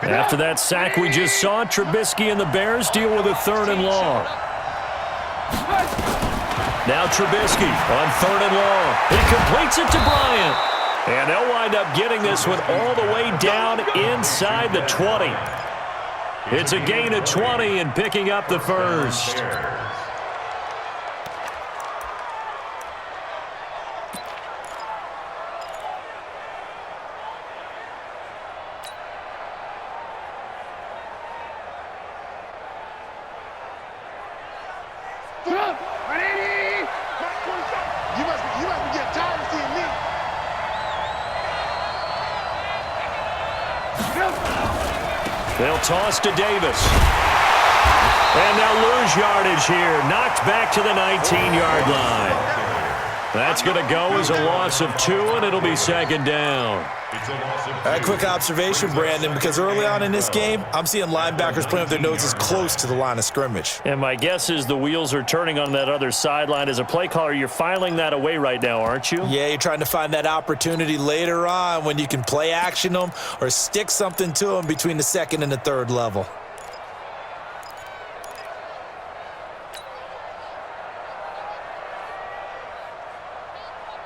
After that sack we just saw, Trubisky and the Bears deal with a 3rd and long. Now Trubisky on 3rd and long. He completes it to Bryant. And they'll wind up getting this one all the way down inside the 20. It's a gain of 20 and picking up the first. They'll toss to Davis. And they'll lose yardage here. Knocked back to the 19-yard line. That's going to go as a loss of 2, and it'll be 2nd down. A quick observation, Brandon, because early on in this game, I'm seeing linebackers playing with their noses close to the line of scrimmage. And my guess is the wheels are turning on that other sideline. As a play caller, you're filing that away right now, aren't you? Yeah, you're trying to find that opportunity later on when you can play action them or stick something to them between the 2nd and the 3rd level.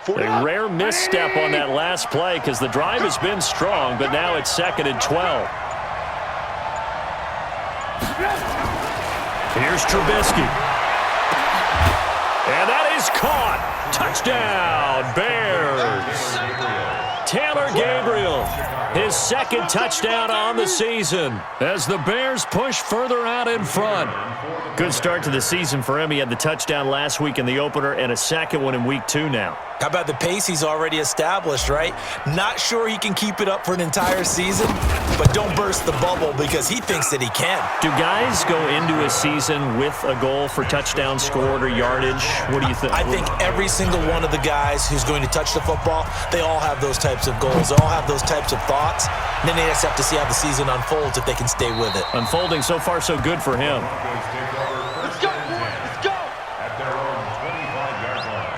A rare misstep on that last play because the drive has been strong, but now it's 2nd and 12. Here's Trubisky. And that is caught. Touchdown, Bears. Taylor Gabriel, his 2nd touchdown on the season as the Bears push further out in front. Good start to the season for him. He had the touchdown last week in the opener and a 2nd one in week 2 now. How about the pace he's already established, right? Not sure he can keep it up for an entire season, but don't burst the bubble because he thinks that he can. Do guys go into a season with a goal for touchdown scored or yardage? What do you think? I think every single one of the guys who's going to touch the football, they all have those types of goals. They all have those types of thoughts. And then they just have to see how the season unfolds if they can stay with it. Unfolding so far so good for him. Let's go, boys. Let's go. At their own 25-yard line.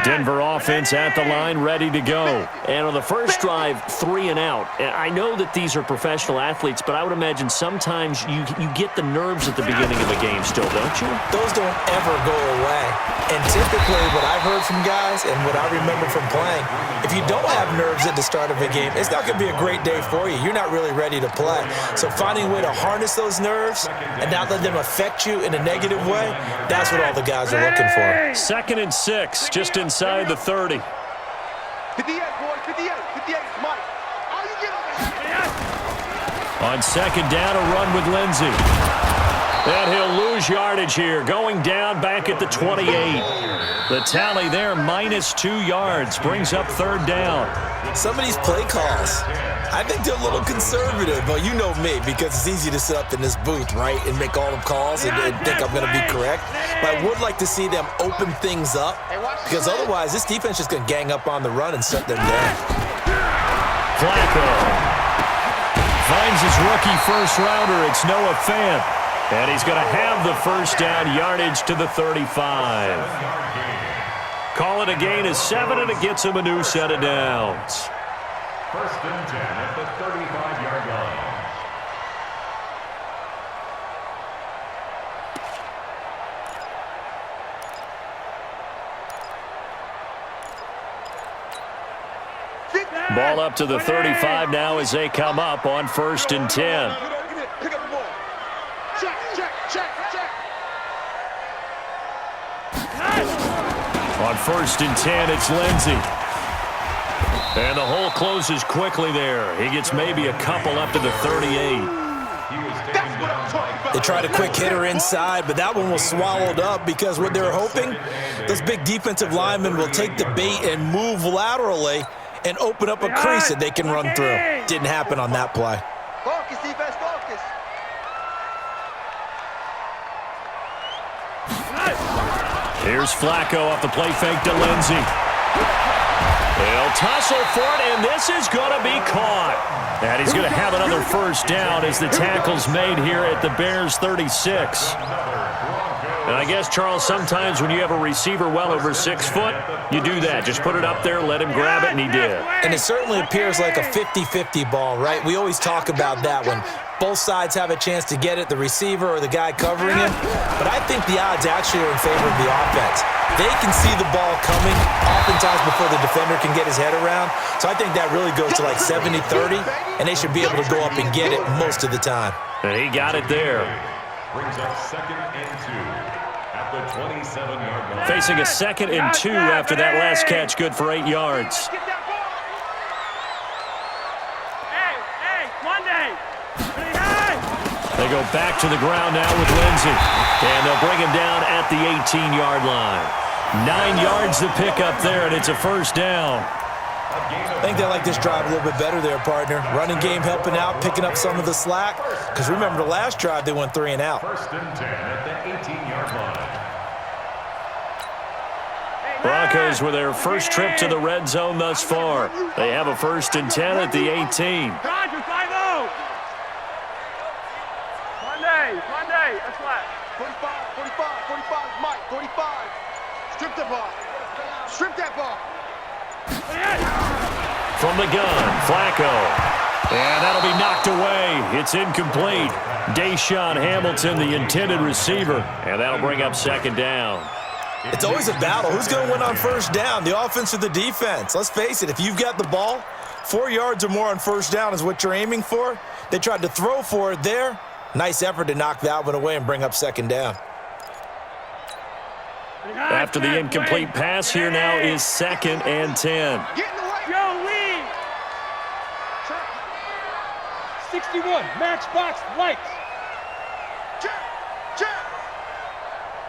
Denver offense at the line, ready to go. And on the first drive, 3 and out. I know that these are professional athletes, but I would imagine sometimes you get the nerves at the beginning of a game still, don't you? Those don't ever go away. And typically what I've heard from guys and what I remember from playing, if you don't have nerves at the start of a game, it's not going to be a great day for you. You're not really ready to play. So finding a way to harness those nerves and not let them affect you in a negative way, that's what all the guys are looking for. 2nd and 6, just inside the 30. 58, boys. 58. 58. Mike. All you get On 2nd down, a run with Lindsey. And he'll lose yardage here, going down back at the 28. The tally there, -2 yards, brings up 3rd down. Some of these play calls, I think they're a little conservative. But you know me, because it's easy to sit up in this booth, right, and make all the calls and think I'm going to be correct. But I would like to see them open things up, because otherwise this defense is going to gang up on the run and shut them down. Flacco finds his rookie first-rounder. It's Noah Fant. And he's going to have the first down, yardage to the 35. Call it a gain of 7, and it gets him a new set of downs. 1st and 10 at the 35-yard line. Ball up to the 35 now as they come up on 1st and 10. Pick up the ball. Check. On 1st and 10, it's Lindsey. And the hole closes quickly there. He gets maybe a couple up to the 38. They tried a quick hitter inside, but that one was swallowed up because what they're hoping, those big defensive linemen will take the bait and move laterally and open up a crease that they can run through. Didn't happen on that play. Focus, defense, focus. Here's Flacco off the play fake to Lindsey. They'll tussle for it, and this is going to be caught. And he's going to have another first down as the tackle's made here at the Bears 36. And I guess, Charles, sometimes when you have a receiver well over 6 foot, you do that. Just put it up there, let him grab it, and he did. And it certainly appears like a 50-50 ball, right? We always talk about that when both sides have a chance to get it, the receiver or the guy covering him. But I think the odds actually are in favor of the offense. They can see the ball coming oftentimes before the defender can get his head around. So I think that really goes to like 70-30, and they should be able to go up and get it most of the time. And he got it there. Brings up 2nd and 2 at the 27-yard line. Facing a 2nd and 2 after that last catch, good for 8 yards. They go back to the ground now with Lindsey. And they'll bring him down at the 18-yard line. 9 yards to pick up there, and it's a first down. I think they like this drive a little bit better there, partner. Running game helping out, picking up some of the slack. Because remember, the last drive, they went 3 and out. 1st and 10 at the 18-yard line. Broncos with their first trip to the red zone thus far. They have a 1st and 10 at the 18. Monday, that's flat. 45, Mike, 45. Strip the ball. Strip that ball. From the gun, Flacco. And that'll be knocked away. It's incomplete. Deshaun Hamilton, the intended receiver. And that'll bring up 2nd down. It's always a battle. Who's going to win on 1st down, the offense or the defense? Let's face it, if you've got the ball, 4 yards or more on 1st down is what you're aiming for. They tried to throw for it there. Nice effort to knock that one away and bring up 2nd down. After the incomplete pass, here now is 2nd and 10. Get in the way. Yo, lead. 61, matchbox lights.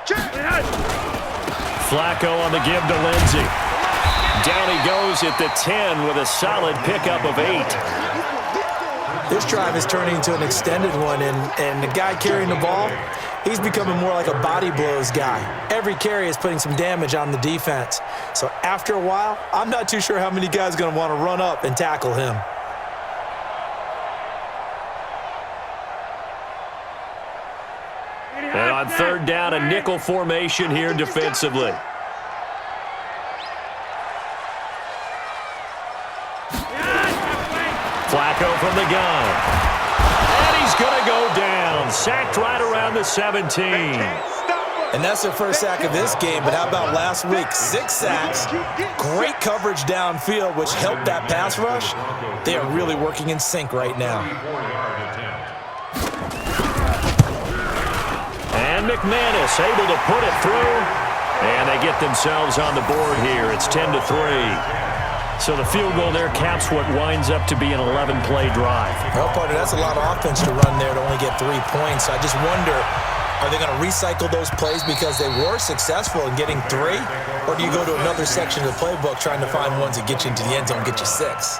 Check. Flacco on the give to Lindsey. Down he goes at the 10 with a solid pickup of 8. This drive is turning into an extended one, and the guy carrying the ball, he's becoming more like a body blows guy. Every carry is putting some damage on the defense. So after a while, I'm not too sure how many guys are going to want to run up and tackle him. And on 3rd down, a nickel formation here defensively. Flacco from the gun. And he's going to go down. Sacked right around the 17. And that's their first sack of this game, but how about last week? 6 sacks, great coverage downfield, which helped that pass rush. They are really working in sync right now. And McManus able to put it through. And they get themselves on the board here. It's 10-3. So the field goal there caps what winds up to be an 11-play drive. Well, partner, that's a lot of offense to run there to only get 3 points. I just wonder, are they going to recycle those plays because they were successful in getting 3? Or do you go to another section of the playbook trying to find ones that get you into the end zone and get you 6?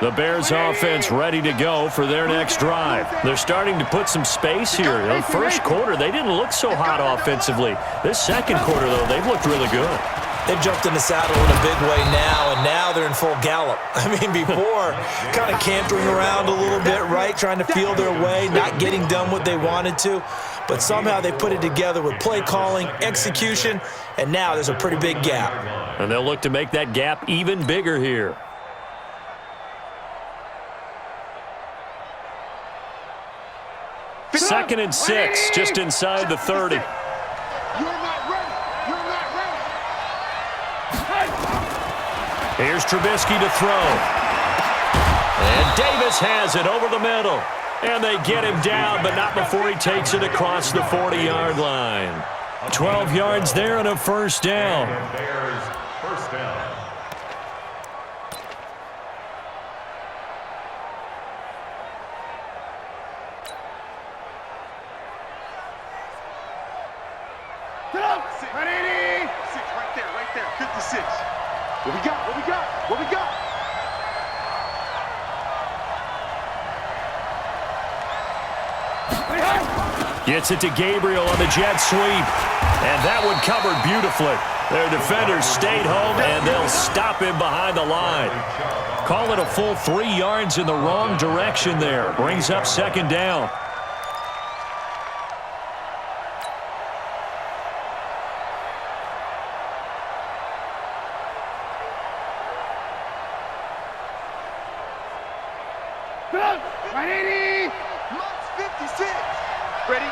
The Bears offense ready to go for their next drive. They're starting to put some space here. In the first quarter, they didn't look so hot offensively. This second quarter, though, they've looked really good. They've jumped in the saddle in a big way now, and now they're in full gallop. I mean, before, kind of cantering around a little bit, right, trying to feel their way, not getting done what they wanted to. But somehow they put it together with play calling, execution, and now there's a pretty big gap. And they'll look to make that gap even bigger here. Second and 6, just inside the 30. You're not ready. Here's Trubisky to throw. And Davis has it over the middle. And they get him down, but not before he takes it across the 40-yard line. 12 yards there and a first down. Bears first down. Ready? 6, right there. 56. What we got? Gets it to Gabriel on the jet sweep. And that one covered beautifully. Their defenders stayed home, and they'll stop him behind the line. Call it a full 3 yards in the wrong direction there. Brings up second down. Ready? Max 56. Ready?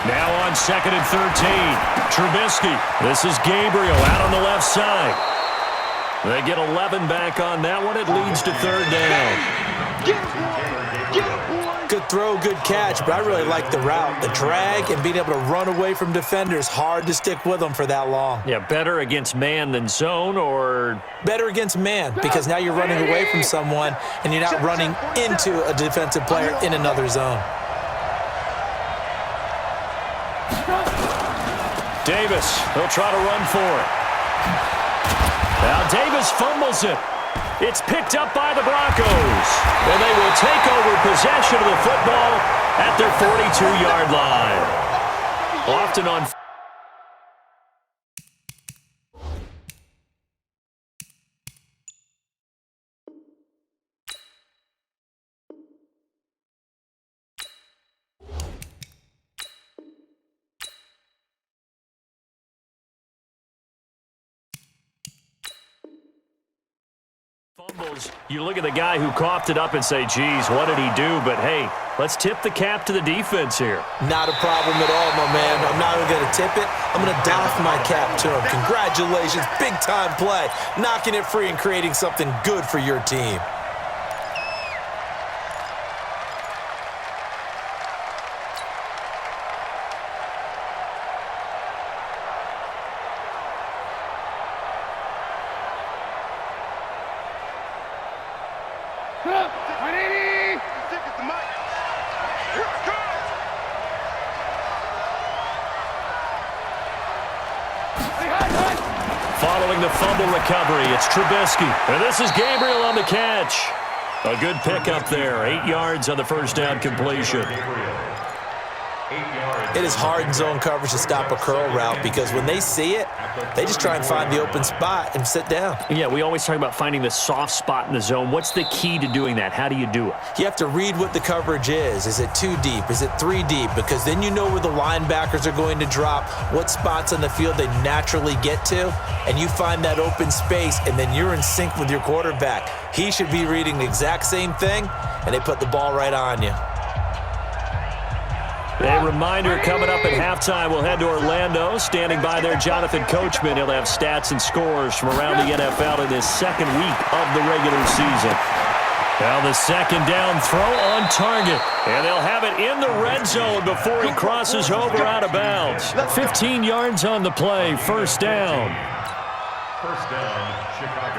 Now on 2nd and 13. Trubisky. This is Gabriel out on the left side. They get 11 back on that one. It leads to 3rd down. Good throw, good catch, but I really like the route. The drag and being able to run away from defenders, hard to stick with them for that long. Yeah, better against man than zone, or? Better against man, because now you're running away from someone and you're not running into a defensive player in another zone. Davis, he'll try to run for it. Now Davis fumbles it. It's picked up by the Broncos. And they will take over possession of the football at their 42-yard line. Often on fumbles, you look at the guy who coughed it up and say, geez, what did he do? But, hey, let's tip the cap to the defense here. Not a problem at all, my man. I'm not even going to tip it. I'm going to doff my cap to him. Congratulations. Big-time play. Knocking it free and creating something good for your team. Following the fumble recovery, it's Trubisky. And this is Gabriel on the catch. A good pickup there. 8 yards on the first down completion. It is hard in zone coverage to stop a curl route because when they see it, they just try and find the open spot and sit down. Yeah, we always talk about finding the soft spot in the zone. What's the key to doing that? How do you do it? You have to read what the coverage is. Is it 2 deep? Is it 3 deep? Because then you know where the linebackers are going to drop, what spots on the field they naturally get to, and you find that open space, and then you're in sync with your quarterback. He should be reading the exact same thing, and they put the ball right on you. A reminder coming up at halftime, we'll head to Orlando. Standing by there, Jonathan Coachman. He'll have stats and scores from around the NFL in this second week of the regular season. Now the second down throw on target. And they'll have it in the red zone before he crosses over out of bounds. 15 yards on the play, first down.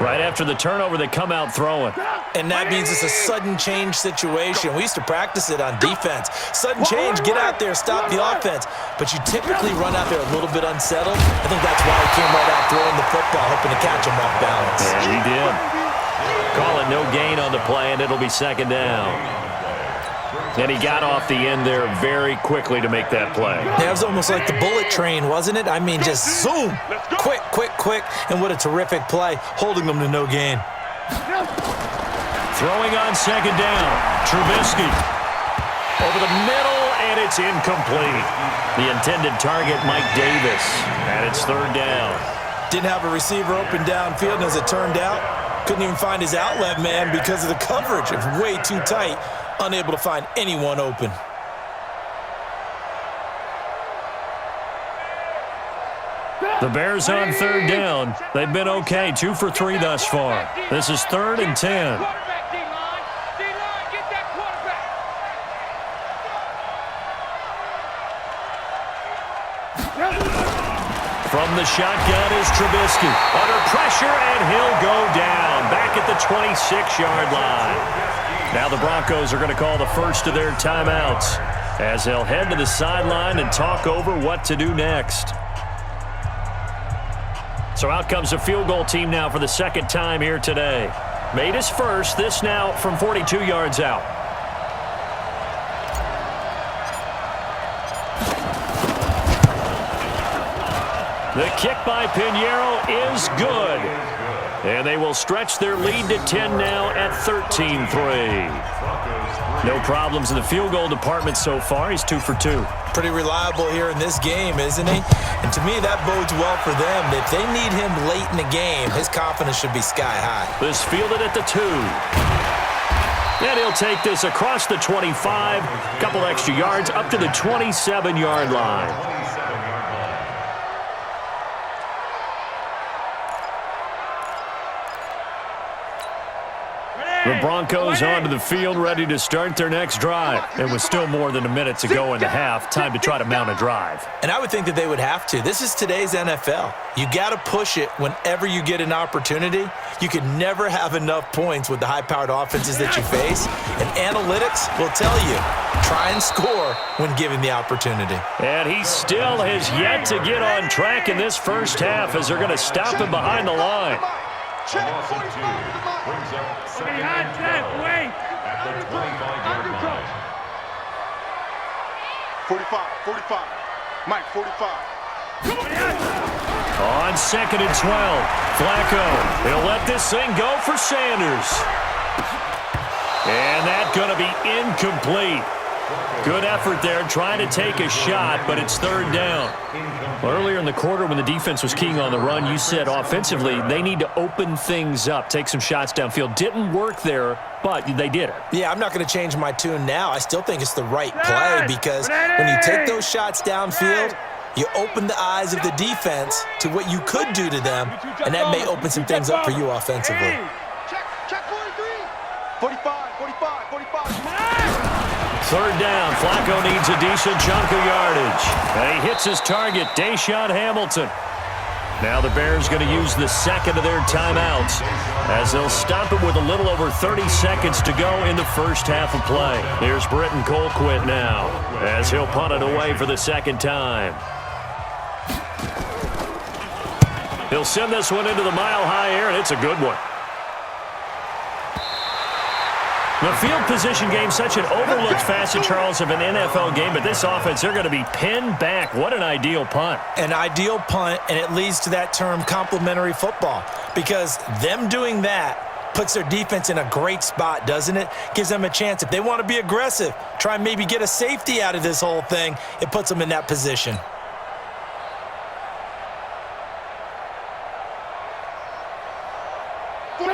Right after the turnover, they come out throwing. And that means it's a sudden change situation. We used to practice it on defense. Sudden change, get out there, stop the offense. But you typically run out there a little bit unsettled. I think that's why he came right out throwing the football, hoping to catch him off balance. Yeah, he did. Call it no gain on the play, and it'll be second down. And he got off the end there very quickly to make that play. That was almost like the bullet train, wasn't it? I mean, just zoom. Quick, quick, quick. And what a terrific play, holding them to no gain. Throwing on second down. Trubisky. Over the middle, and it's incomplete. The intended target, Mike Davis. And it's third down. Didn't have a receiver open downfield, and as it turned out, couldn't even find his outlet man because of the coverage. It was way too tight. Unable to find anyone open. The Bears on third down. They've been okay, 2 for 3 thus far. This is 3rd and 10. From the shotgun is Trubisky. Under pressure, and he'll go down. Back at the 26-yard line. Now the Broncos are going to call the first of their timeouts as they'll head to the sideline and talk over what to do next. So out comes the field goal team now for the second time here today. Made his first. This now from 42 yards out. The kick by Pinheiro is good. And they will stretch their lead to 10 now at 13-3. No problems in the field goal department so far. He's 2 for 2. Pretty reliable here in this game, isn't he? And to me, that bodes well for them. If they need him late in the game, his confidence should be sky high. This fielded at the 2. And he'll take this across the 25, couple extra yards up to the 27-yard line. The Broncos onto the field, ready to start their next drive. It was still more than a minute to go in the half. Time to try to mount a drive. And I would think that they would have to. This is today's NFL. You got to push it whenever you get an opportunity. You can never have enough points with the high-powered offenses that you face. And analytics will tell you, try and score when given the opportunity. And he still has yet to get on track in this first half as they're going to stop him behind the line. Check 45 brings up second and 12 at the 25-yard line. 45. Mike, 45. On second and 12, Flacco. He'll let this thing go for Sanders. And that's going to be incomplete. Good effort there, trying to take a shot, but it's third down. Well, earlier in the quarter when the defense was keying on the run, you said offensively they need to open things up, take some shots downfield. Didn't work there, but they did it. Yeah, I'm not going to change my tune now. I still think it's the right play because when you take those shots downfield, you open the eyes of the defense to what you could do to them, and that may open some things up for you offensively. Check 43. 45. Third down. Flacco needs a decent chunk of yardage. And he hits his target, Deshaun Hamilton. Now the Bears going to use the second of their timeouts as they'll stop it with a little over 30 seconds to go in the first half of play. Here's Britton Colquitt now as he'll punt it away for the second time. He'll send this one into the mile-high air, and it's a good one. The field position game, such an overlooked facet, Charles, of an NFL game, but this offense, they're going to be pinned back. What an ideal punt. An ideal punt, and it leads to that term complementary football because them doing that puts their defense in a great spot, doesn't it? Gives them a chance. If they want to be aggressive, try and maybe get a safety out of this whole thing, it puts them in that position.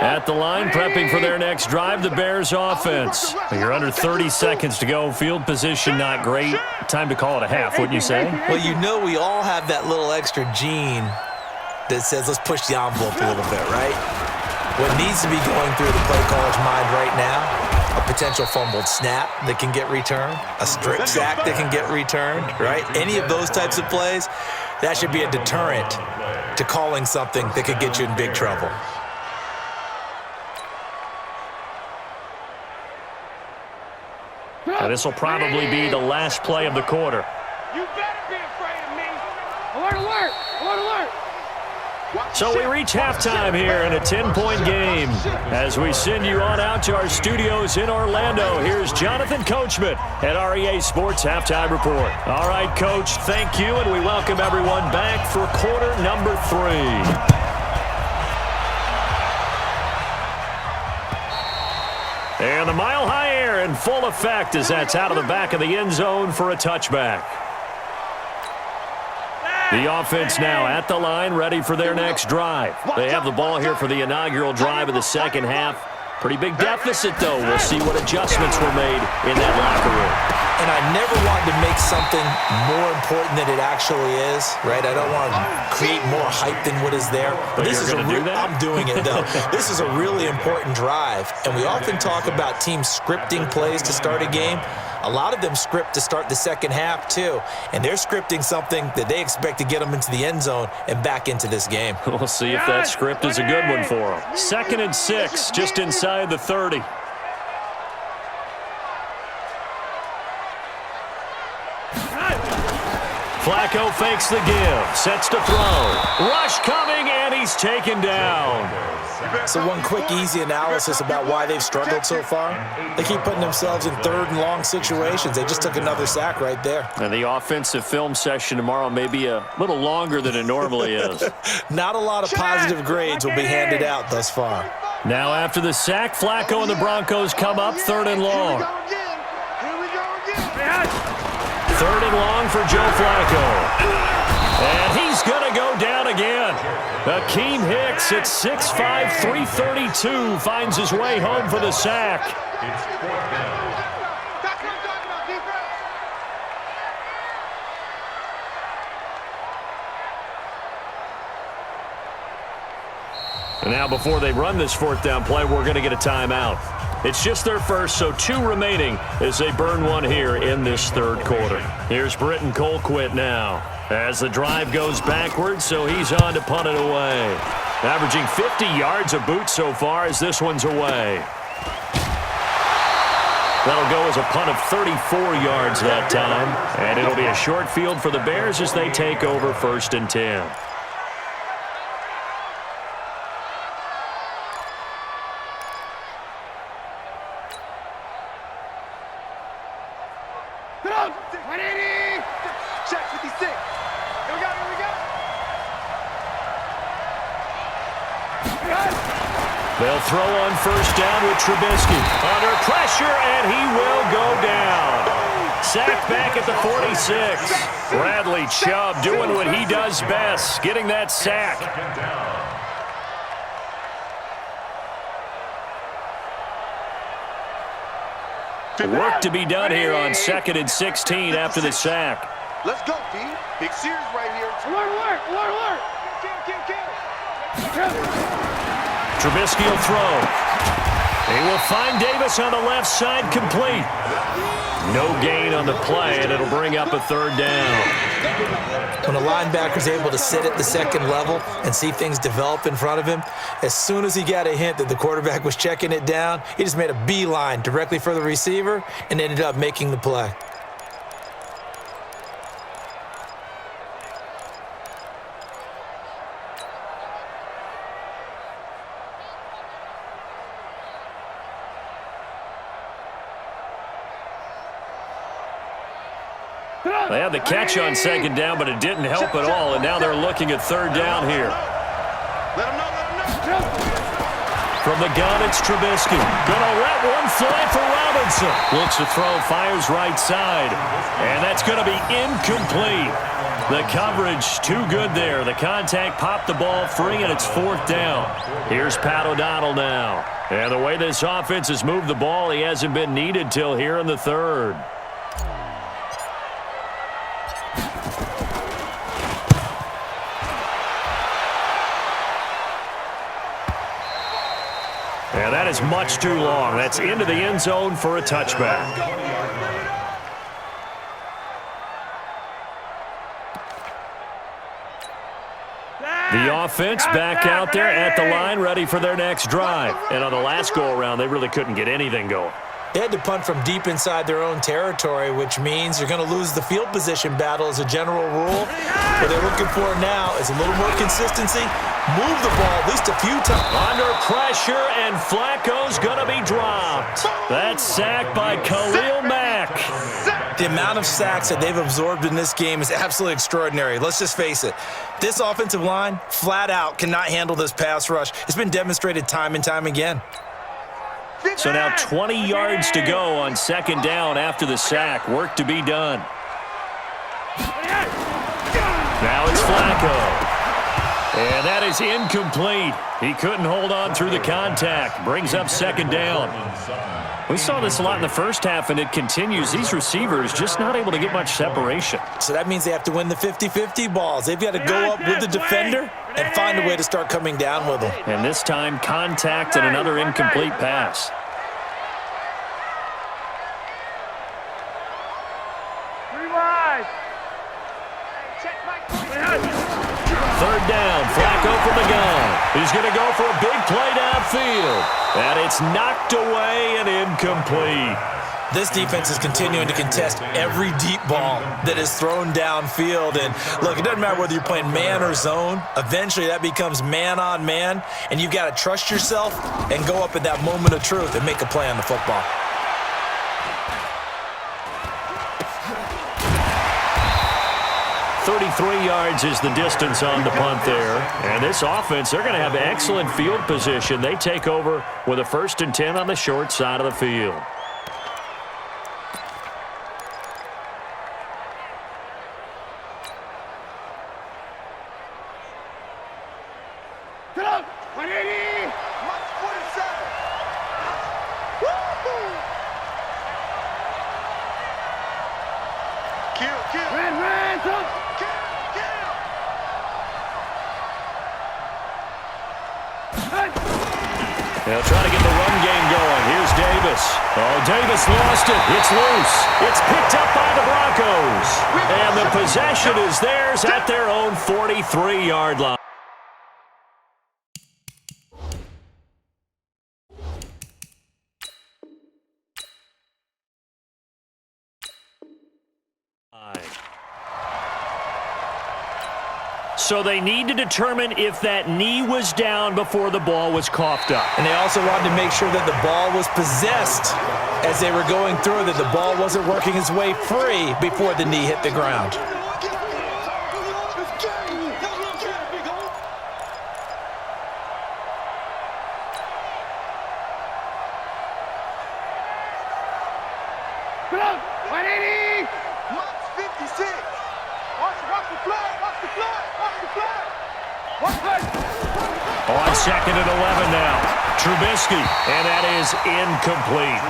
At the line, prepping for their next drive, the Bears offense. You're under 30 seconds to go. Field position not great. Time to call it a half, wouldn't you say? Well, you know we all have that little extra gene that says let's push the envelope a little bit, right? What needs to be going through the play caller's mind right now, a potential fumbled snap that can get returned, a strip sack that can get returned, right? Any of those types of plays, that should be a deterrent to calling something that could get you in big trouble. Now, this will probably be the last play of the quarter. You better be afraid of me. Alert, alert, alert, alert. So we reach halftime here in a 10-point game. As we send you on out to our studios in Orlando, here's Jonathan Coachman at REA Sports Halftime Report. All right, Coach, thank you, and we welcome everyone back for quarter number 3. And the mile-high air in full effect as that's out of the back of the end zone for a touchback. The offense now at the line, ready for their next drive. They have the ball here for the inaugural drive of the second half. Pretty big deficit, though. We'll see what adjustments were made in that locker room. And I never wanted to make something more important than it actually is, right? I don't want to create more hype than what is there. But this is I'm doing it, though. This is a really important drive. And we often talk about teams scripting plays to start a game. A lot of them script to start the second half, too. And they're scripting something that they expect to get them into the end zone and back into this game. We'll see if that script is a good one for them. 2nd and 6, just inside the 30. Flacco fakes the give, sets to throw. Rush coming, and he's taken down. So one quick, easy analysis about why they've struggled so far. They keep putting themselves in third and long situations. They just took another sack right there. And the offensive film session tomorrow may be a little longer than it normally is. Not a lot of positive grades will be handed out thus far. Now after the sack, Flacco and the Broncos come up third and long. Third and long for Joe Flacco. And he's going to go down again. Akeem Hicks at 6'5", 332 finds his way home for the sack. It's fourth down. That's what I'm talking about, defense. And now before they run this fourth down play, we're going to get a timeout. It's just their first, so 2 remaining as they burn one here in this third quarter. Here's Britton Colquitt now as the drive goes backwards, so he's on to punt it away. Averaging 50 yards a boot so far as this one's away. That'll go as a punt of 34 yards that time, and it'll be a short field for the Bears as they take over 1st and 10. Check 56. Here we go, here we go. They'll throw on 1st down with Trubisky. Under pressure, and he will go down. Sacked back at the 46. Bradley Chubb doing what he does best, getting that sack. Work to be done here on 2nd and 16 after the sack. Let's go, D. Big series right here. Alert, alert, alert, Kill. Trubisky will throw. He will find Davis on the left side, complete. No gain on the play, and it'll bring up a 3rd down. When a linebacker's able to sit at the 2nd level and see things develop in front of him, as soon as he got a hint that the quarterback was checking it down, he just made a beeline directly for the receiver and ended up making the play. They had the catch on 2nd down, but it didn't help at all, and now they're looking at 3rd down here. Let him know. From the gun, it's Trubisky. Gonna let one fly for Robinson. Looks to throw, fires right side, and that's gonna be incomplete. The coverage too good there. The contact popped the ball free, and it's 4th down. Here's Pat O'Donnell now. And the way this offense has moved the ball, he hasn't been needed till here in the 3rd. And that is much too long. That's into the end zone for a touchback. The offense back out there at the line, ready for their next drive. And on the last go-around, they really couldn't get anything going. They had to punt from deep inside their own territory, which means you're going to lose the field position battle as a general rule. What they're looking for now is a little more consistency, move the ball at least a few times. Under pressure, and Flacco's going to be dropped. That's sacked by Khalil Mack. The amount of sacks that they've absorbed in this game is absolutely extraordinary. Let's just face it. This offensive line, flat out, cannot handle this pass rush. It's been demonstrated time and time again. So now 20 yards to go on 2nd down after the sack. Work to be done. Now it's Flacco. And that is incomplete. He couldn't hold on through the contact. Brings up 2nd down. We saw this a lot in the first half, and it continues. These receivers just not able to get much separation. So that means they have to win the 50-50 balls. They've got to go up with the defender and find a way to start coming down with them. And this time, contact and another incomplete pass. Rewind. 3rd down, Flacco from the gun. He's going to go for a big play downfield. And it's knocked away and incomplete. This defense is continuing to contest every deep ball that is thrown downfield. And look, it doesn't matter whether you're playing man or zone. Eventually, that becomes man on man, and you've got to trust yourself and go up at that moment of truth and make a play on the football. "33 yards is the distance on the punt there. And this offense, they're going to have excellent field position. They take over with a 1st and 10 on the short side of the field. Get up! 180! Mark 47. Woo-hoo! Kill. Ran, jump! Kill. Hey! They'll try to get the run game going. Here's Davis. Oh, Davis lost it. It's loose. It's picked up by the Broncos. And the possession is theirs at their own 43-yard line. So they need to determine if that knee was down before the ball was coughed up. And they also wanted to make sure that the ball was possessed as they were going through, that the ball wasn't working its way free before the knee hit the ground. Get up! 180! Mark 56. Watch the flag. Watch the flag. Watch the flag. One play! On 2nd and 11 now. Trubisky, and that is incomplete.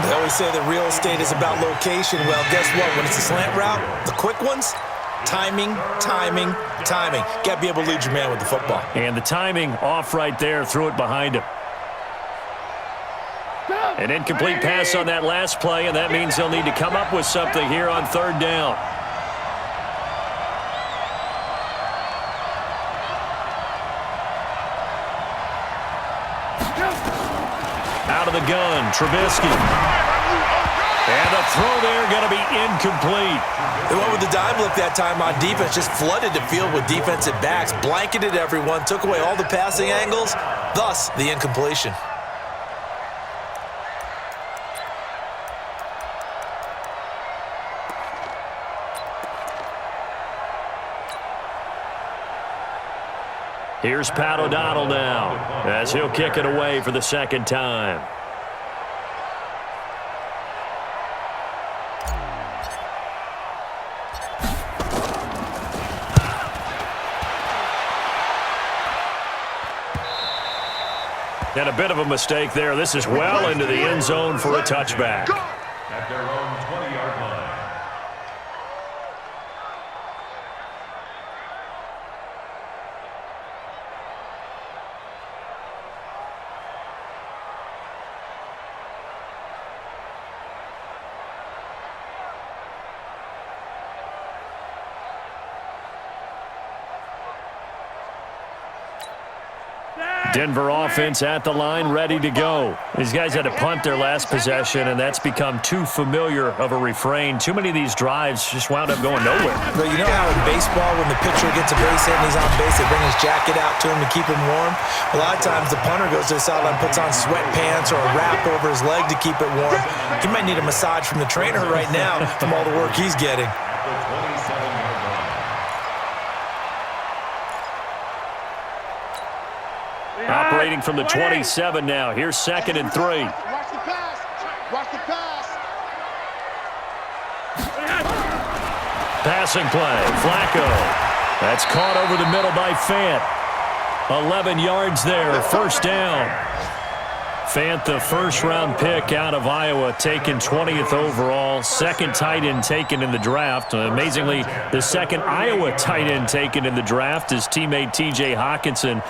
They always say that real estate is about location. Well, guess what? When it's a slant route, the quick ones, timing. Got to be able to lead your man with the football. And the timing off right there. Threw it behind him. An incomplete pass on that last play, and that means they'll need to come up with something here on 3rd down. Out of the gun, Trubisky. And the throw there going to be incomplete. They went with the dime look that time on defense, just flooded the field with defensive backs, blanketed everyone, took away all the passing angles, thus the incompletion. Here's Pat O'Donnell now as he'll kick it away for the 2nd time. And a bit of a mistake there. This is well into the end zone for a touchback. At their own 20-yard line. Denver offense at the line, ready to go. These guys had to punt their last possession, and that's become too familiar of a refrain. Too many of these drives just wound up going nowhere. But you know how in baseball, when the pitcher gets a base hit and he's on base, they bring his jacket out to him to keep him warm? A lot of times the punter goes to the sideline, puts on sweatpants or a wrap over his leg to keep it warm. He might need a massage from the trainer right now from all the work he's getting. Operating from the 27 now. Here's 2nd and 3. Watch the pass. Watch the pass. Passing play. Flacco. That's caught over the middle by Fant. 11 yards there. 1st down. Fant, the 1st-round pick out of Iowa, taken 20th overall. 2nd tight end taken in the draft. Amazingly, the 2nd Iowa tight end taken in the draft is teammate T.J. Hawkinson.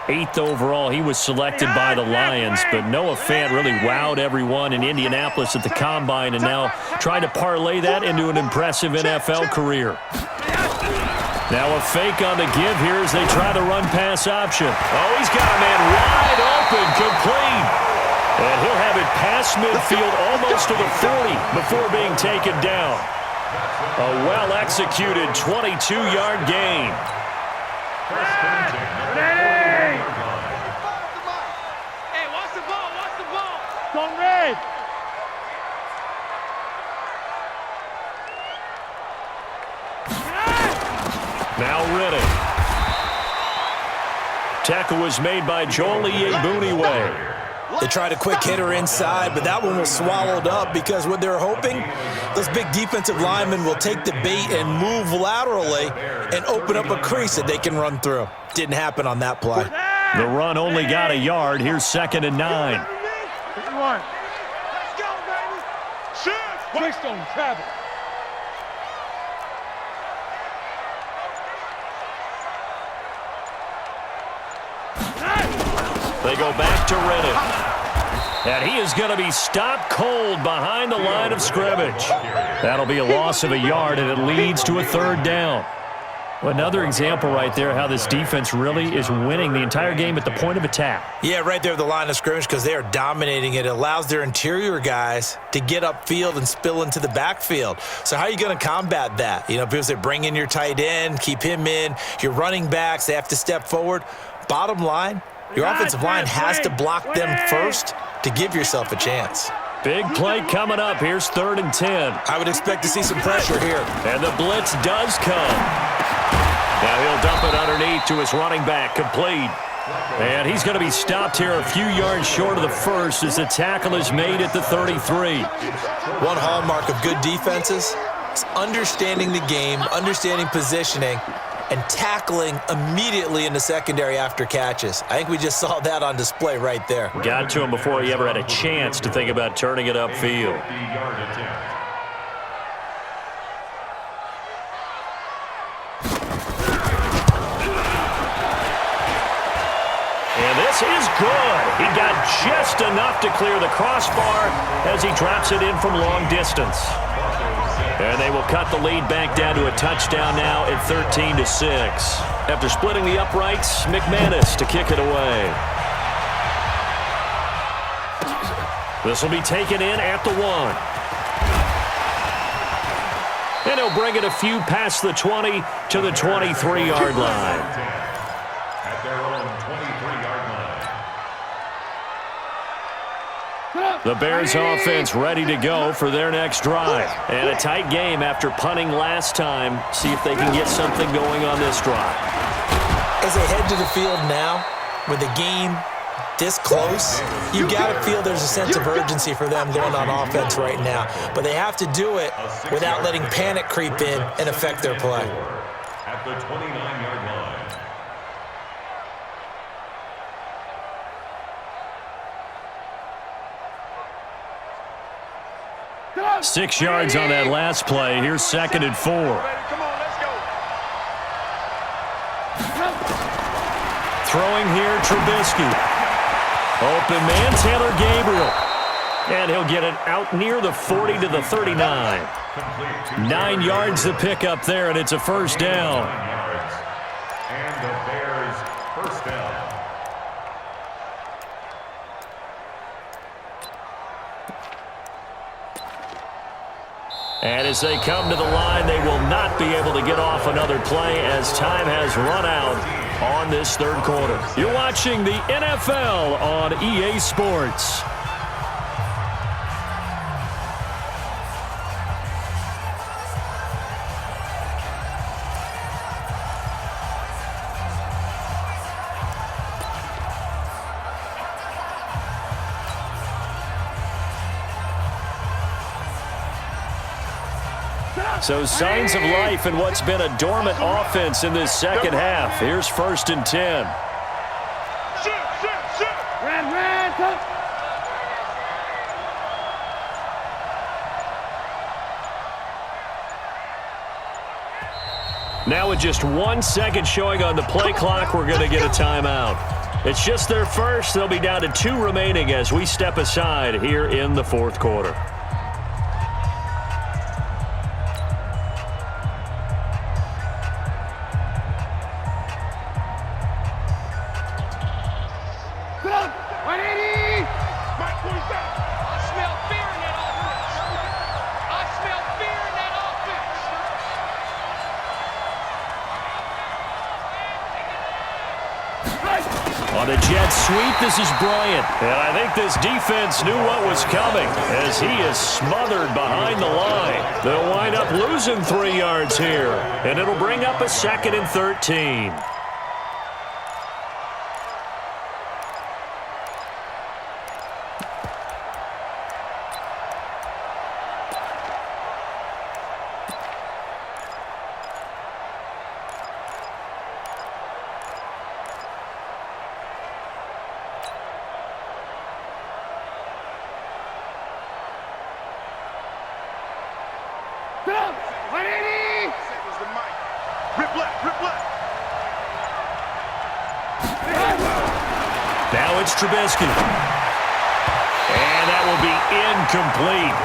8th overall, he was selected by the Lions, but Noah Fant really wowed everyone in Indianapolis at the Combine and now trying to parlay that into an impressive NFL career. Now a fake on the give here as they try the run-pass option. Oh, he's got a man wide open, complete. And he'll have it past midfield almost to the 40 before being taken down. A well-executed 22-yard gain. Hey, watch the ball, watch the ball. Don't red. Now Riddick. Tackle was made by Joel Iyiegbuniwe. They tried a quick hitter inside, but that one was swallowed up because what they're hoping, those big defensive linemen will take the bait and move laterally and open up a crease that they can run through. Didn't happen on that play. The run only got a yard. Here's 2nd and 9. Let's go, baby. Shoot. Twist on travel. They go back to Riddick. And he is going to be stopped cold behind the line of scrimmage. That'll be a loss of a yard, and it leads to a 3rd down. Well, another example right there how this defense really is winning the entire game at the point of attack. Yeah, right there at the line of scrimmage because they are dominating it. It allows their interior guys to get upfield and spill into the backfield. So how are you going to combat that? You know, because they bring in your tight end, keep him in. Your running backs, they have to step forward. Bottom line, your offensive line has to block them first to give yourself a chance. Big play coming up. Here's 3rd and 10. I would expect to see some pressure here. And the blitz does come. Now he'll dump it underneath to his running back, complete. And he's going to be stopped here a few yards short of the first as the tackle is made at the 33. One hallmark of good defenses is understanding the game, understanding positioning, and tackling immediately in the secondary after catches. I think we just saw that on display right there. Got to him before he ever had a chance to think about turning it upfield. And this is good. He got just enough to clear the crossbar as he drops it in from long distance. And they will cut the lead back down to a touchdown now at 13-6. After splitting the uprights, McManus to kick it away. This will be taken in at the 1. And he'll bring it a few past the 20 to the 23-yard line. At their own 23-yard line. The Bears offense ready to go for their next drive. And a tight game after punting last time. See if they can get something going on this drive. As they head to the field now, with the game this close, you got to feel there's a sense of urgency for them going on offense right now. But they have to do it without letting panic creep in and affect their play. At the 29-yard line. 6 yards on that last play. Here's 2nd and 4. Come on, let's go. Throwing here, Trubisky. Open man, Taylor Gabriel. And he'll get it out near the 40 to the 39. 9 yards to pick up there, and it's a 1st down. And the Bears' 1st down. And as they come to the line, they will not be able to get off another play as time has run out on this 3rd quarter. You're watching the NFL on EA Sports. So signs of life in what's been a dormant offense in this 2nd half. Here's 1st and 10. Red, come. Now with just 1 second showing on the play clock, we're going to get a timeout. It's just their first. They'll be down to 2 remaining as we step aside here in the 4th quarter. sweep. This is Bryant. And I think this defense knew what was coming as he is smothered behind the line. They'll wind up losing 3 yards here, and it'll bring up a 2nd and 13. Now it's Trubisky. And that will be incomplete.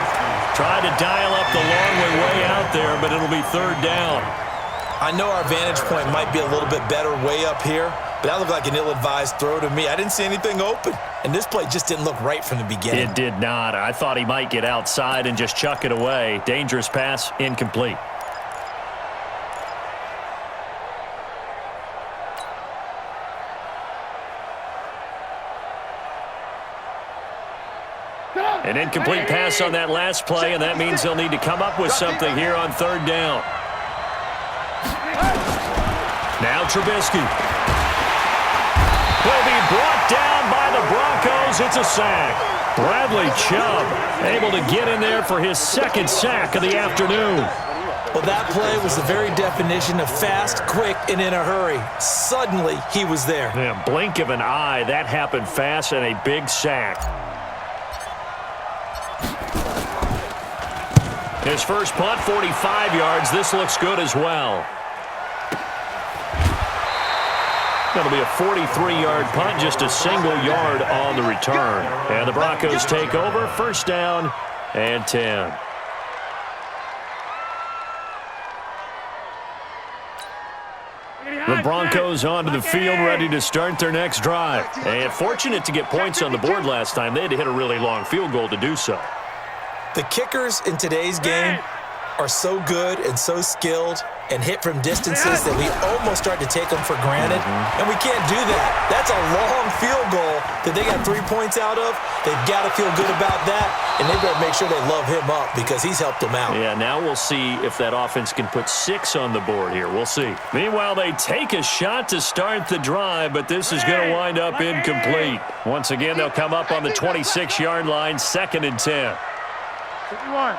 Tried to dial up the long way out there, but it'll be 3rd down. I know our vantage point might be a little bit better way up here, but that looked like an ill-advised throw to me. I didn't see anything open, and this play just didn't look right from the beginning. It did not. I thought he might get outside and just chuck it away. Dangerous pass, incomplete. An incomplete pass on that last play, and that means they'll need to come up with something here on 3rd down. Now Trubisky. Will be brought down by the Broncos. It's a sack. Bradley Chubb able to get in there for his 2nd sack of the afternoon. Well, that play was the very definition of fast, quick, and in a hurry. Suddenly, he was there. Yeah, blink of an eye. That happened fast and a big sack. His first punt, 45 yards. This looks good as well. That'll be a 43-yard punt, just a single yard on the return. And the Broncos take over, 1st down and 10. The Broncos onto the field, ready to start their next drive. And fortunate to get points on the board last time. They had to hit a really long field goal to do so. The kickers in today's game are so good and so skilled and hit from distances that we almost start to take them for granted, and we can't do that. That's a long field goal that they got 3 points out of. They've got to feel good about that, and they better make sure they love him up because he's helped them out. Yeah, now we'll see if that offense can put 6 on the board here. We'll see. Meanwhile, they take a shot to start the drive, but this is going to wind up incomplete. Once again, they'll come up on the 26-yard line, 2nd and 10. 51.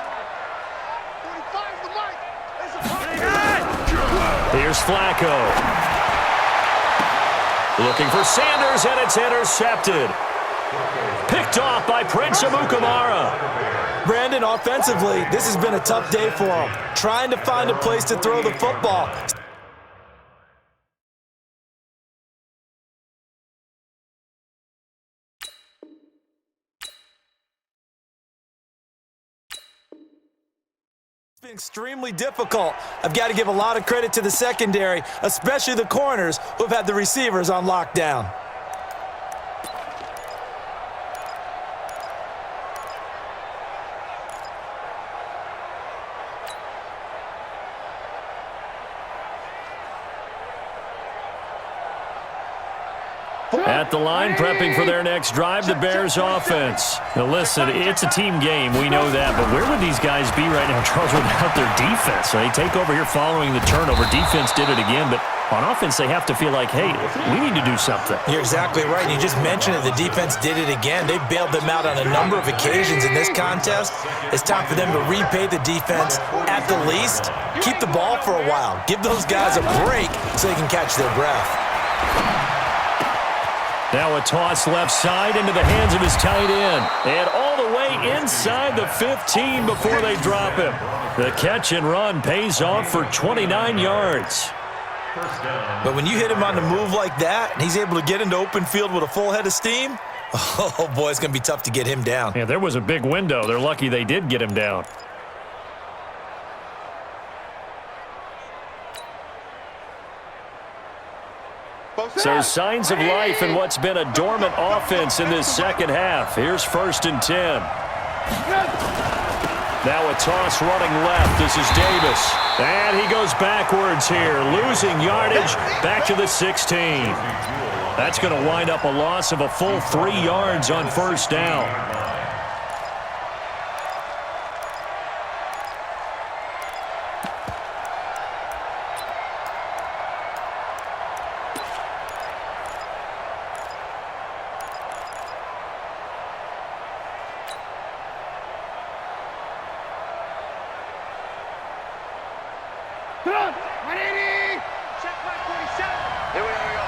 Here's Flacco. Looking for Sanders, and it's intercepted. Picked off by Prince Amukamara. Brandon, offensively, this has been a tough day for him. Trying to find a place to throw the football. It's been extremely difficult. I've got to give a lot of credit to the secondary, especially the corners who have had the receivers on lockdown. At the line, prepping for their next drive, the Bears offense. Now listen, it's a team game, we know that, but where would these guys be right now, Charles, without their defense? They take over here following the turnover. Defense did it again, but on offense, they have to feel like, hey, we need to do something. You're exactly right. You just mentioned it. The defense did it again. They bailed them out on a number of occasions in this contest. It's time for them to repay the defense. At the least, keep the ball for a while. Give those guys a break so they can catch their breath. Now a toss left side into the hands of his tight end. And all the way inside the 15 before they drop him. The catch and run pays off for 29 yards. But when you hit him on the move like that, and he's able to get into open field with a full head of steam, oh boy, it's going to be tough to get him down. Yeah, there was a big window. They're lucky they did get him down. So signs of life in what's been a dormant offense in this second half. Here's 1st and 10. Now a toss running left. This is Davis. And he goes backwards here, losing yardage back to the 16. That's going to wind up a loss of a full 3 yards on first down. Check back 47. Here we go.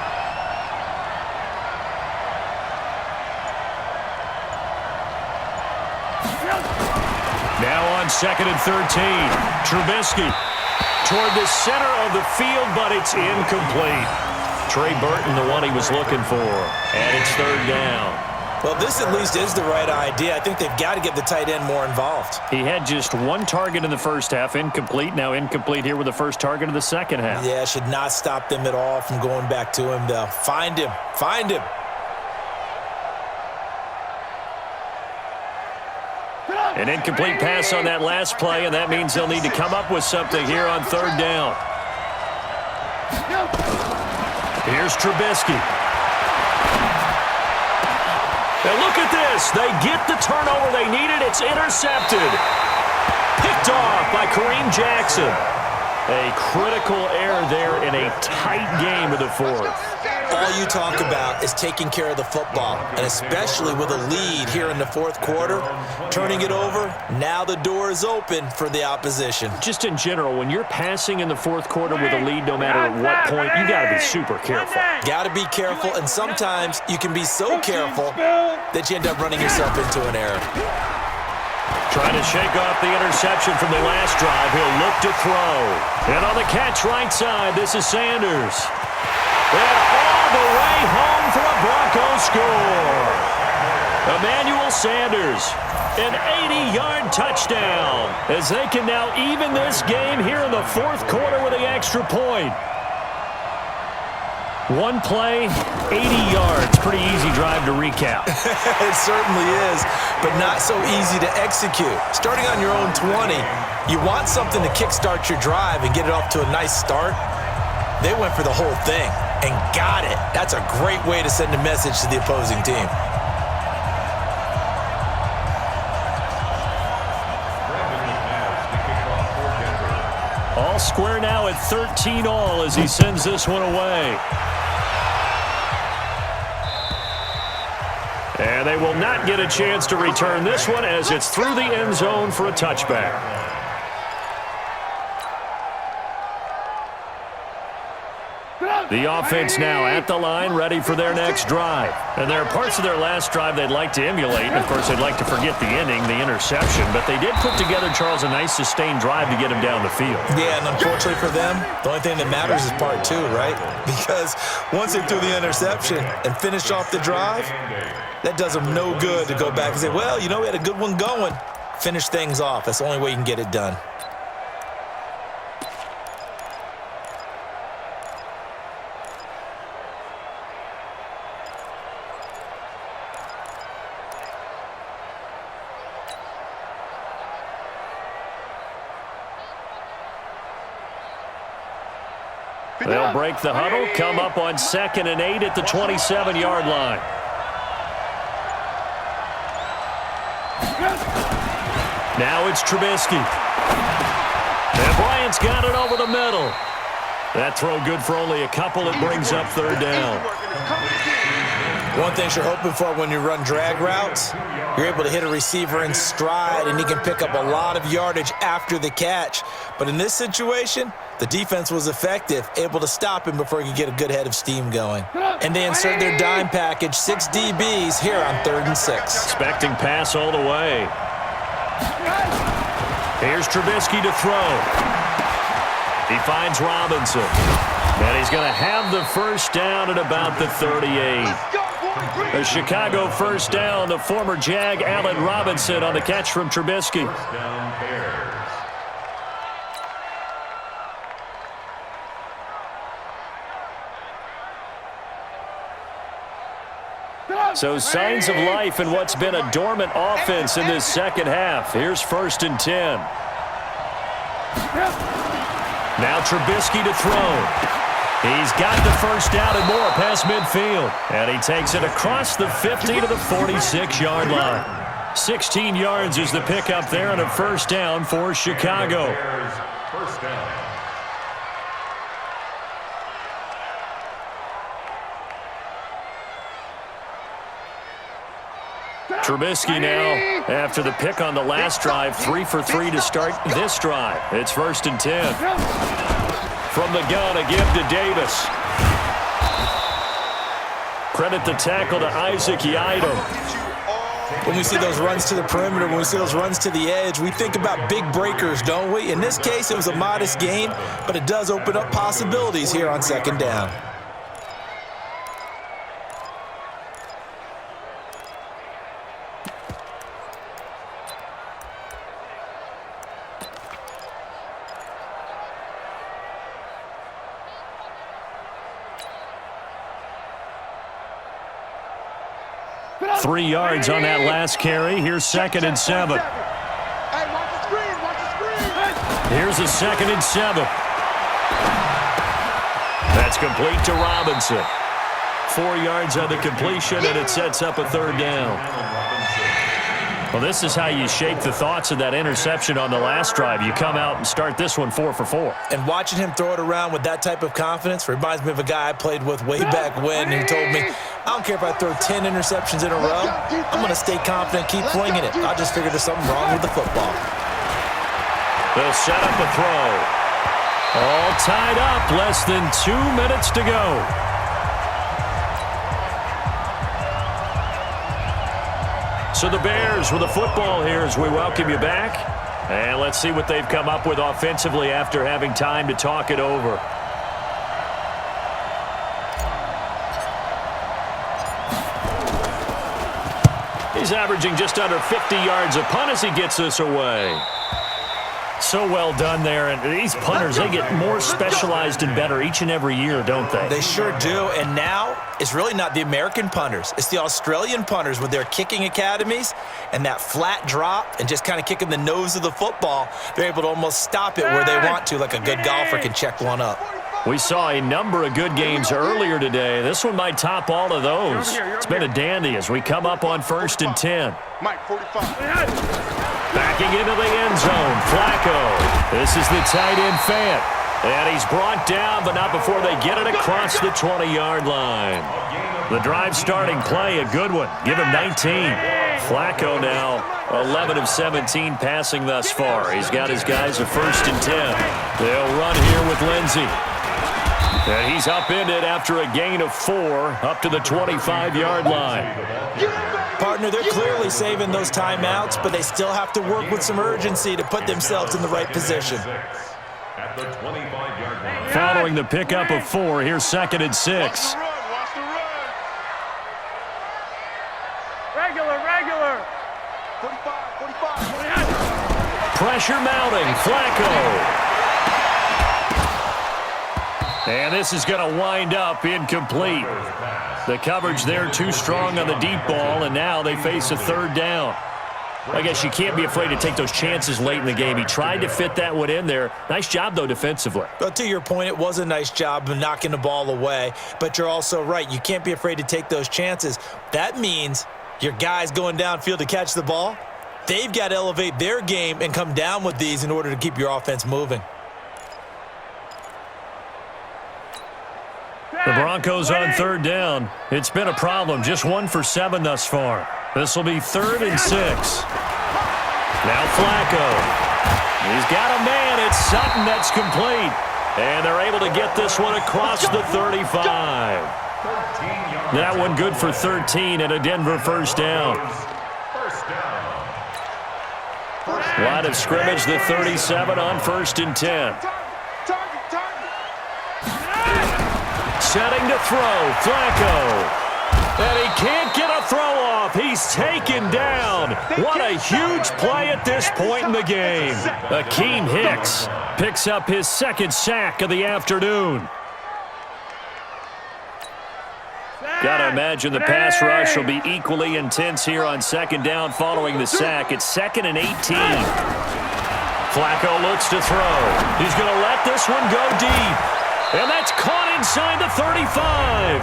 Now on 2nd and 13. Trubisky toward the center of the field, but it's incomplete. Trey Burton, the one he was looking for. And it's 3rd down. Well, this at least is the right idea. I think they've got to get the tight end more involved. He had just 1 target in the first half, incomplete. Now incomplete here with the first target of the second half. Yeah, should not stop them at all from going back to him, though. Find him. Find him. An incomplete pass on that last play, and that means they'll need to come up with something here on 3rd down. Here's Trubisky. And look at this. They get the turnover they needed. It's intercepted. Picked off by Kareem Jackson. A critical error there in a tight game of the 4th. All you talk about is taking care of the football, and especially with a lead here in the 4th quarter, turning it over, now the door is open for the opposition. Just in general, when you're passing in the 4th quarter with a lead, no matter at what point, you got to be super careful. Got to be careful, and sometimes you can be so careful that you end up running yourself into an error. Trying to shake off the interception from the last drive. He'll look to throw. And on the catch right side, this is Sanders. And all the way home for a Broncos score. Emmanuel Sanders, an 80-yard touchdown, as they can now even this game here in the 4th quarter with the extra point. 1 play, 80 yards. Pretty easy drive to recap. It certainly is, but not so easy to execute. Starting on your own 20, you want something to kickstart your drive and get it off to a nice start. They went for the whole thing and got it. That's a great way to send a message to the opposing team. All square now at 13 all as he sends this one away. And they will not get a chance to return this one as it's through the end zone for a touchback. The offense now at the line, ready for their next drive. And there are parts of their last drive they'd like to emulate. And, of course, they'd like to forget the inning, the interception. But they did put together, Charles, a nice sustained drive to get him down the field. Yeah, and unfortunately for them, the only thing that matters is part 2, right? Because once they threw the interception and finished off the drive, that does them no good to go back and say, well, you know, we had a good one going. Finish things off. That's the only way you can get it done. They'll break the huddle, come up on 2nd and 8 at the 27-yard line. Now it's Trubisky. And Bryant's got it over the middle. That throw good for only a couple. It brings up 3rd down. One thing you're hoping for when you run drag routes, you're able to hit a receiver in stride, and he can pick up a lot of yardage after the catch. But in this situation, the defense was effective, able to stop him before he could get a good head of steam going. And they insert their dime package, 6 DBs here on 3rd and 6. Expecting pass all the way. Here's Trubisky to throw. He finds Robinson. And he's going to have the first down at about the 38. A Chicago first down, the former Jag Allen Robinson on the catch from Trubisky. So signs of life in what's been a dormant offense in this second half. Here's 1st and 10. Now Trubisky to throw. He's got the first down and more past midfield. And he takes it across the 50 to the 46-yard line. 16 yards is the pickup there and a first down for Chicago. First down. Trubisky now, after the pick on the last drive, 3 for 3 to start this drive. It's 1st and 10. From the gun, a give to Davis. Credit the tackle to Isaac Yiadom. When we see those runs to the perimeter, when we see those runs to the edge, we think about big breakers, don't we? In this case, it was a modest gain, but it does open up possibilities here on 2nd down. Three yards on that last carry. Here's 2nd and 7. Hey, watch the screen, watch the screen. Here's a 2nd and 7. That's complete to Robinson. 4 yards on the completion, and it sets up a 3rd down. Well, this is how you shape the thoughts of that interception on the last drive. You come out and start this one 4 for 4. And watching him throw it around with that type of confidence reminds me of a guy I played with way back when who told me, I don't care if I throw 10 interceptions in a row. I'm going to stay confident, keep flinging it. I just figured there's something wrong with the football. They'll set up a throw. All tied up, less than 2 minutes to go. So the Bears with the football here as we welcome you back. And let's see what they've come up with offensively after having time to talk it over. He's averaging just under 50 yards a punt as he gets this away. So well done there. And these punters, they get more specialized and better each and every year, don't they? They sure do. And now it's really not the American punters. It's the Australian punters with their kicking academies and that flat drop and just kind of kicking the nose of the football. They're able to almost stop it where they want to, like a good golfer can check one up. We saw a number of good games earlier today. This one might top all of those. It's been a dandy as we come up on 1st and 10. Mike, 45. Backing into the end zone, Flacco. This is the tight end Fant. And he's brought down, but not before they get it across the 20-yard line. The drive starting play, a good one. Give him 19. Flacco now 11 of 17 passing thus far. He's got his guys a 1st and 10. They'll run here with Lindsey. And he's upended after a gain of 4 up to the 25-yard line. Partner, they're clearly saving those timeouts, but they still have to work with some urgency to put themselves in the right position. At the 25-yard line. Following the pickup of 4, here's 2nd and 6. Watch the run. Regular. 45. Pressure mounting, Flacco. And this is going to wind up incomplete. The coverage there too strong on the deep ball, and now they face a 3rd down. I guess you can't be afraid to take those chances late in the game. He tried to fit that one in there. Nice job, though, defensively. But to your point, it was a nice job of knocking the ball away. But you're also right. You can't be afraid to take those chances. That means your guys going downfield to catch the ball, they've got to elevate their game and come down with these in order to keep your offense moving. The Broncos on 3rd down. It's been a problem. Just 1 for 7 thus far. This will be 3rd and 6. Now Flacco. He's got a man. It's Sutton that's complete. And they're able to get this one across the 35. That one good for 13 and a Denver 1st down. Line of scrimmage, the 37 on 1st and 10. Setting to throw, Flacco. And he can't get a throw off. He's taken down. What a huge play at this point in the game. Akeem Hicks picks up his 2nd sack of the afternoon. Got to imagine the pass rush will be equally intense here on 2nd down following the sack. It's 2nd and 18. Flacco looks to throw. He's going to let this one go deep. And that's caught inside the 35.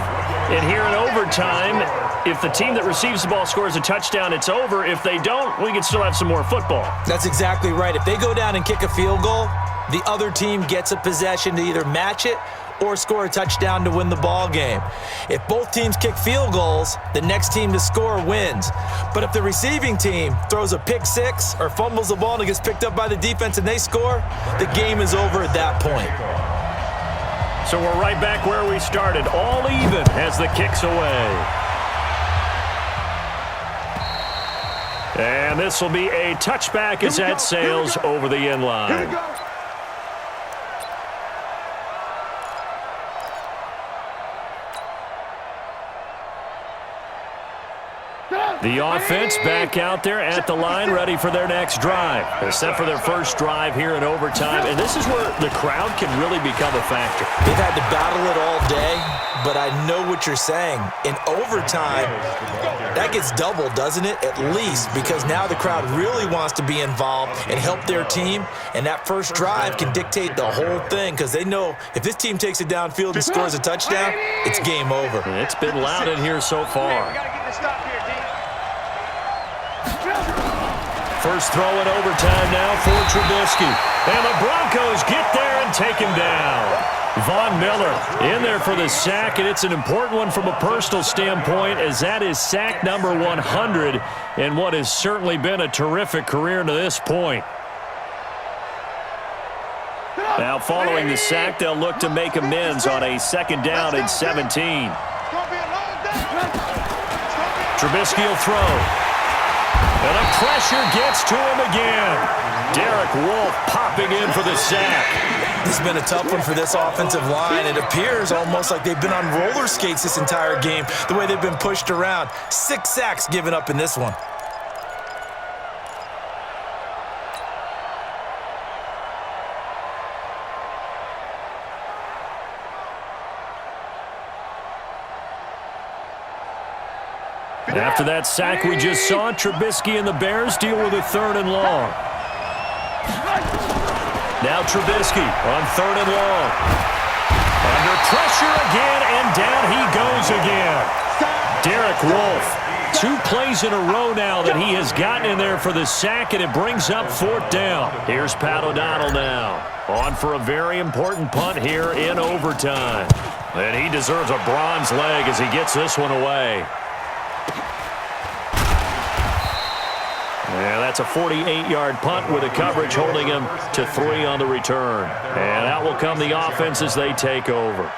And here in overtime, if the team that receives the ball scores a touchdown, it's over. If they don't, we can still have some more football. That's exactly right. If they go down and kick a field goal, the other team gets a possession to either match it or score a touchdown to win the ball game. If both teams kick field goals, the next team to score wins. But if the receiving team throws a pick six or fumbles the ball and it gets picked up by the defense and they score, the game is over at that point. So we're right back where we started, all even as the kick's away. And this will be a touchback as that sails over the end line. The offense back out there at the line, ready for their next drive. They're set for their first drive here in overtime, and this is where the crowd can really become a factor. They've had to battle it all day, but I know what you're saying. In overtime, that gets doubled, doesn't it? At least, because now the crowd really wants to be involved and help their team, and that first drive can dictate the whole thing because they know if this team takes it downfield and scores a touchdown, it's game over. It's been loud in here so far. First throw in overtime now for Trubisky. And the Broncos get there and take him down. Von Miller in there for the sack, and it's an important one from a personal standpoint as that is sack number 100 in what has certainly been a terrific career to this point. Now following the sack, they'll look to make amends on a 2nd down and 17. Trubisky will throw. And the pressure gets to him again. Derek Wolfe popping in for the sack. This has been a tough one for this offensive line. It appears almost like they've been on roller skates this entire game, the way they've been pushed around. 6 sacks given up in this one. After that sack we just saw, Trubisky and the Bears deal with a 3rd and long. Now Trubisky on 3rd and long. Under pressure again, and down he goes again. Derek Wolfe, 2 plays in a row now that he has gotten in there for the sack, and it brings up 4th down. Here's Pat O'Donnell now, on for a very important punt here in overtime. And he deserves a bronze leg as he gets this one away. Yeah, that's a 48-yard punt with a coverage holding him to 3 on the return. And out will come the offense as they take over.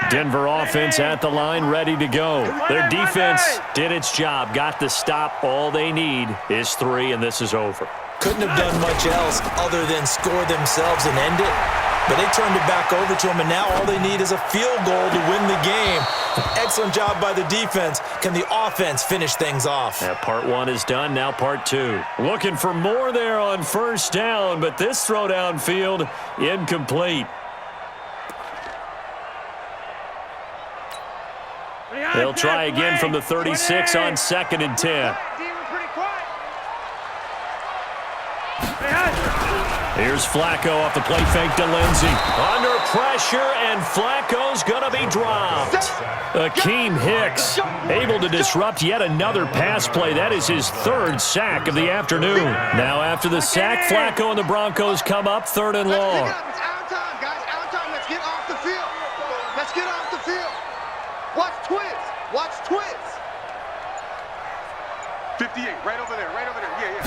Denver offense at the line, ready to go. Their defense did its job, got the stop. All they need is 3, and this is over. Couldn't have done much else other than score themselves and end it, but they turned it back over to them, and now all they need is a field goal to win the game. Excellent job by the defense. Can the offense finish things off? That part 1 is done, now part 2. Looking for more there on 1st down, but this throw downfield incomplete. They'll try again from the 36 on 2nd and 10. Here's Flacco off the play fake to Lindsey. Under pressure, and Flacco's going to be dropped. Akeem Hicks able to disrupt yet another pass play. That is his 3rd sack of the afternoon. Now after the sack, Flacco and the Broncos come up 3rd and long. It's out time, guys. Out time. Let's get off the field. Let's get off the field. Watch twins. Watch twins. 58, right over there, yeah.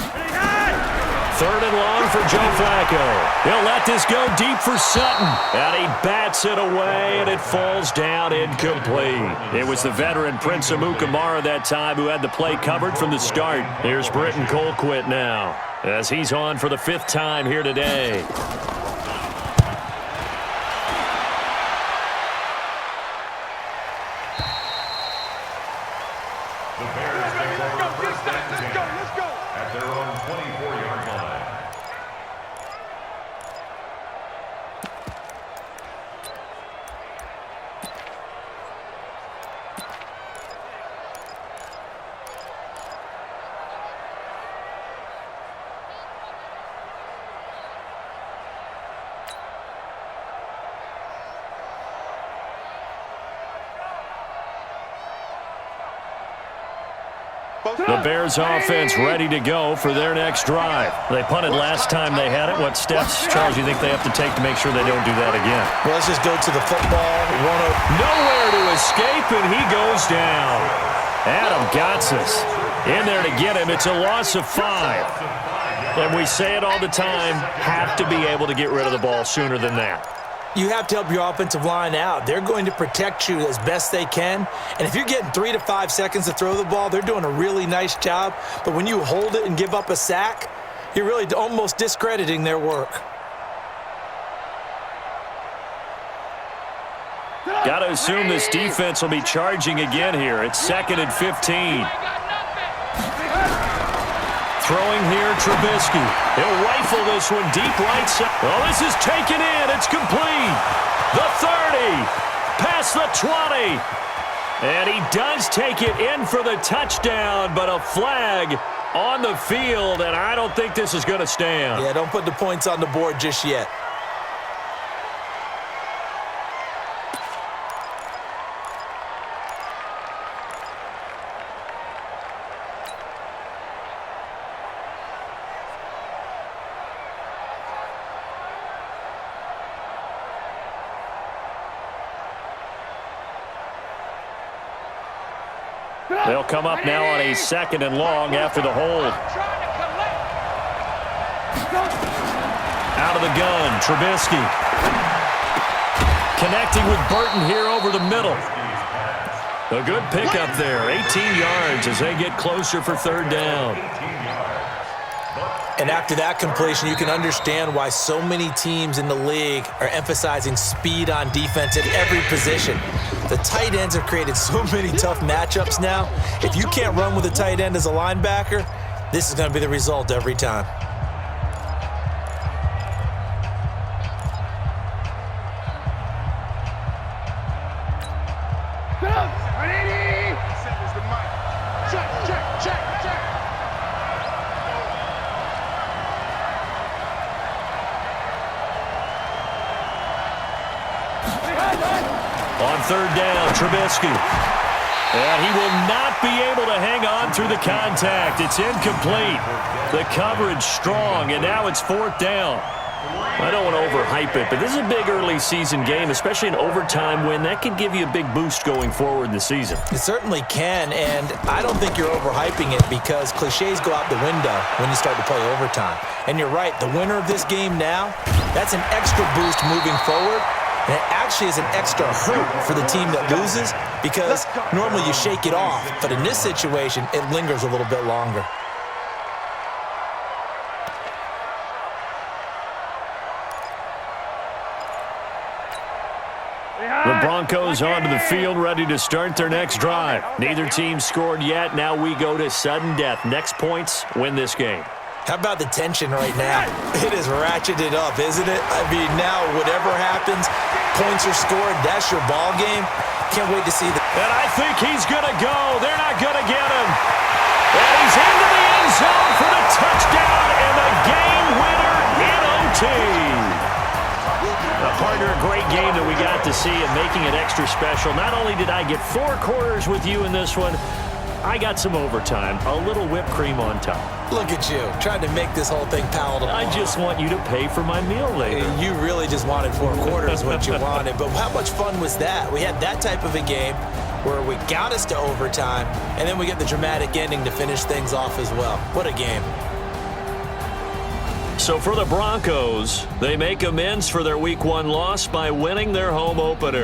3rd and long for Joe Flacco. He'll let this go deep for Sutton. And he bats it away, and it falls down incomplete. It was the veteran Prince Amukamara that time who had the play covered from the start. Here's Britton Colquitt now, as he's on for the 5th time here today. The Bears offense ready to go for their next drive. They punted last time they had it. What steps, Charles, you think they have to take to make sure they don't do that again? Well, let's just go to the football. Nowhere to escape, and he goes down. Adam Gotsis in there to get him. It's a loss of 5. And we say it all the time, have to be able to get rid of the ball sooner than that. You have to help your offensive line out. They're going to protect you as best they can. And if you're getting 3 to 5 seconds to throw the ball, they're doing a really nice job. But when you hold it and give up a sack, you're really almost discrediting their work. Got to assume this defense will be charging again here. It's 2nd and 15. Throwing here, Trubisky. He'll rifle this one deep right side. Well, this is taken in. It's complete. The 30. Past the 20. And he does take it in for the touchdown, but a flag on the field, and I don't think this is going to stand. Yeah, don't put the points on the board just yet. They'll come up now on a 2nd and long after the hold. Out of the gun, Trubisky. Connecting with Burton here over the middle. A good pickup there, 18 yards as they get closer for 3rd down. And after that completion, you can understand why so many teams in the league are emphasizing speed on defense at every position. The tight ends have created so many tough matchups now. If you can't run with a tight end as a linebacker, this is going to be the result every time. On 3rd down, Trubisky. And he will not be able to hang on through the contact. It's incomplete. The coverage strong, and now it's 4th down. I don't want to overhype it, but this is a big early season game, especially an overtime win. That could give you a big boost going forward in the season. It certainly can, and I don't think you're overhyping it because cliches go out the window when you start to play overtime. And you're right, the winner of this game now, that's an extra boost moving forward. And it actually is an extra hurt for the team that loses because normally you shake it off. But in this situation, it lingers a little bit longer. The Broncos onto the field, ready to start their next drive. Neither team scored yet. Now we go to sudden death. Next points win this game. How about the tension right now? It is ratcheted up, isn't it? I mean, now whatever happens, points are scored, that's your ball game. Can't wait to see that. And I think he's going to go. They're not going to get him. And he's into the end zone for the touchdown and the game winner in OT. Partner, a great game that we got to see and making it extra special. Not only did I get 4 quarters with you in this one, I got some overtime, a little whipped cream on top. Look at you, trying to make this whole thing palatable. I just want you to pay for my meal later. You really just wanted 4 quarters what you wanted, but how much fun was that? We had that type of a game where we got us to overtime, and then we get the dramatic ending to finish things off as well. What a game. So for the Broncos, they make amends for their Week 1 loss by winning their home opener.